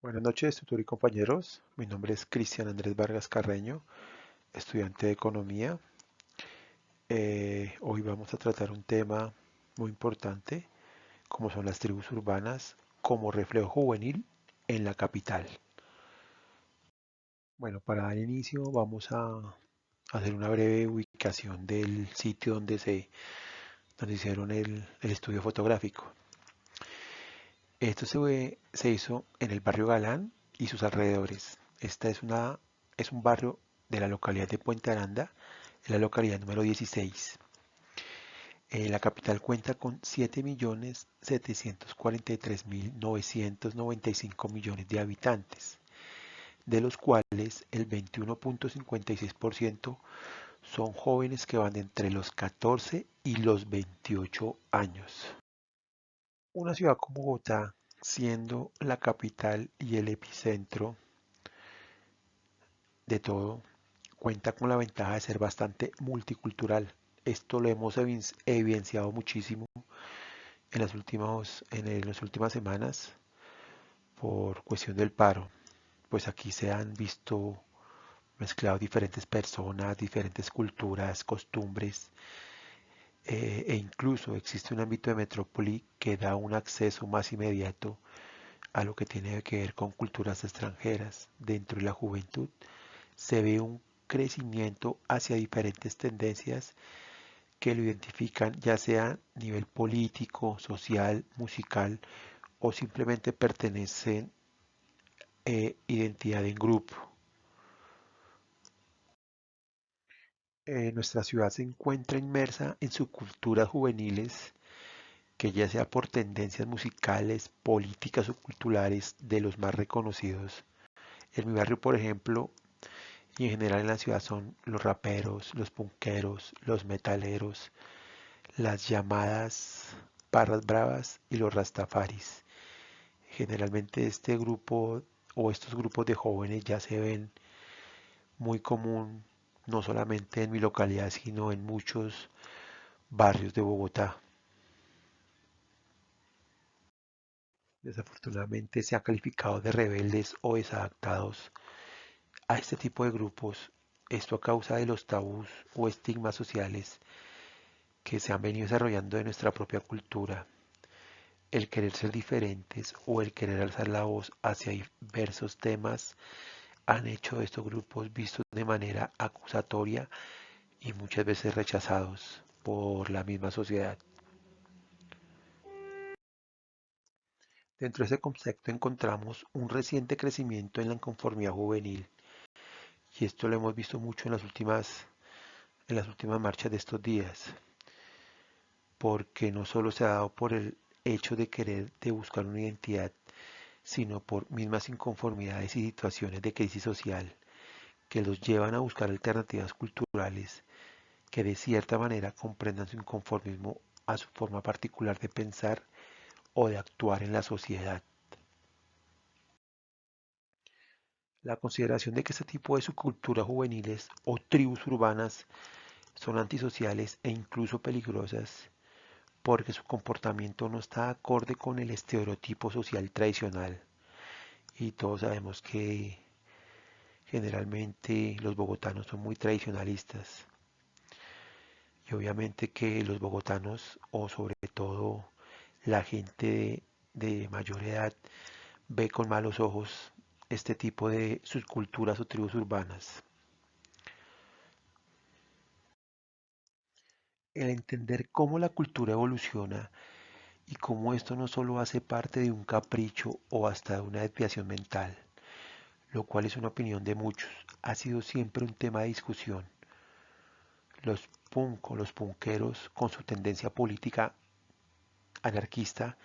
Buenas noches, tutor y compañeros. Mi nombre es Cristian Andrés Vargas Carreño, estudiante de Economía. Hoy vamos a tratar un tema muy importante, como son las tribus urbanas como reflejo juvenil en la capital. Bueno, para dar inicio vamos a hacer una breve ubicación del sitio donde hicieron el estudio fotográfico. Se hizo en el barrio Galán y sus alrededores. Es un barrio de la localidad de Puente Aranda, en la localidad número 16. La capital cuenta con 7.743.995 millones de habitantes, de los cuales el 21.56% son jóvenes que van de entre los 14 y los 28 años. Una ciudad como Bogotá, siendo la capital y el epicentro de todo, cuenta con la ventaja de ser bastante multicultural. Esto lo hemos evidenciado muchísimo en las últimas semanas por cuestión del paro. Pues aquí se han visto mezclados diferentes personas, diferentes culturas, costumbres, e incluso existe un ámbito de metrópoli que da un acceso más inmediato a lo que tiene que ver con culturas extranjeras. Dentro de la juventud se ve un crecimiento hacia diferentes tendencias que lo identifican ya sea a nivel político, social, musical o simplemente pertenecen identidad en grupo. Nuestra ciudad se encuentra inmersa en subculturas juveniles que ya sea por tendencias musicales, políticas o culturales de los más reconocidos. En mi barrio, por ejemplo, y en general en la ciudad son los raperos, los punqueros, los metaleros, las llamadas barras bravas y los rastafaris. Generalmente este grupo o estos grupos de jóvenes ya se ven muy común no solamente en mi localidad, sino en muchos barrios de Bogotá. Desafortunadamente se ha calificado de rebeldes o desadaptados a este tipo de grupos, esto a causa de los tabús o estigmas sociales que se han venido desarrollando de nuestra propia cultura. El querer ser diferentes o el querer alzar la voz hacia diversos temas han hecho de estos grupos vistos de manera acusatoria y muchas veces rechazados por la misma sociedad. Dentro de ese concepto encontramos un reciente crecimiento en la inconformidad juvenil y esto lo hemos visto mucho en las últimas marchas de estos días, porque no solo se ha dado por el hecho de querer de buscar una identidad, sino por mismas inconformidades y situaciones de crisis social que los llevan a buscar alternativas culturales que de cierta manera comprendan su inconformismo a su forma particular de pensar o de actuar en la sociedad. La consideración de que este tipo de subculturas juveniles o tribus urbanas son antisociales e incluso peligrosas porque su comportamiento no está acorde con el estereotipo social tradicional. Y todos sabemos que generalmente los bogotanos son muy tradicionalistas. Y obviamente que los bogotanos, o sobre todo la gente de mayor edad, ve con malos ojos este tipo de subculturas o tribus urbanas. El entender cómo la cultura evoluciona y cómo esto no solo hace parte de un capricho o hasta de una desviación mental, lo cual es una opinión de muchos, ha sido siempre un tema de discusión. Los punk o los punqueros, con su tendencia política anarquista,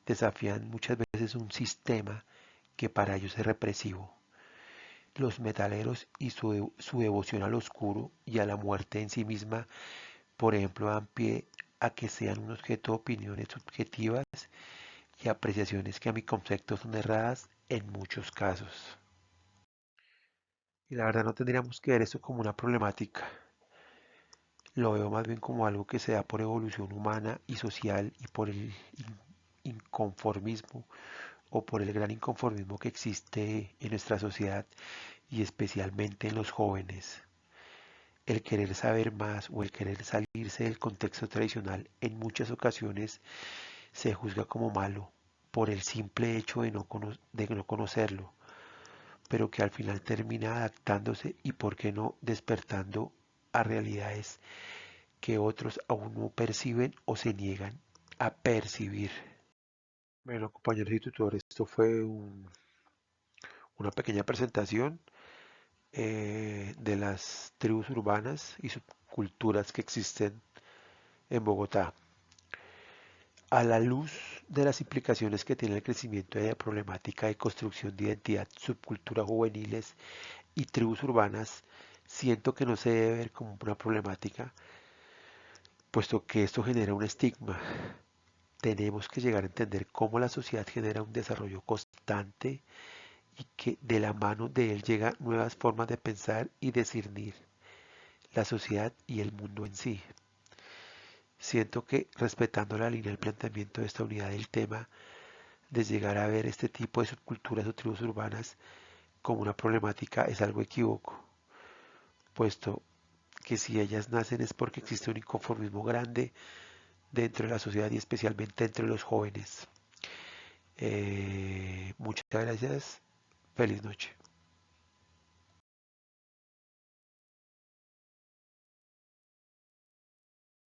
desafían muchas veces un sistema que para ellos es represivo. Los metaleros y su devoción al oscuro y a la muerte en sí misma, por ejemplo, dan pie a que sean un objeto de opiniones subjetivas y apreciaciones que a mi concepto son erradas en muchos casos. Y la verdad no tendríamos que ver esto como una problemática. Lo veo más bien como algo que se da por evolución humana y social y por el inconformismo o por el gran inconformismo que existe en nuestra sociedad y especialmente en los jóvenes. El querer saber más o el querer salirse del contexto tradicional en muchas ocasiones se juzga como malo por el simple hecho de no conocerlo, pero que al final termina adaptándose y, por qué no, despertando a realidades que otros aún no perciben o se niegan a percibir. Bueno, compañeros y tutores, esto fue una pequeña presentación de las tribus urbanas y subculturas que existen en Bogotá. A la luz de las implicaciones que tiene el crecimiento de la problemática de construcción de identidad, subculturas juveniles y tribus urbanas, siento que no se debe ver como una problemática, puesto que esto genera un estigma. Tenemos que llegar a entender cómo la sociedad genera un desarrollo constante y que de la mano de él llegan nuevas formas de pensar y discernir la sociedad y el mundo en sí. Siento que respetando la línea del planteamiento de esta unidad del tema, de llegar a ver este tipo de subculturas o tribus urbanas como una problemática es algo equívoco, puesto que si ellas nacen es porque existe un inconformismo grande dentro de la sociedad y especialmente entre los jóvenes. Muchas gracias. Feliz noche.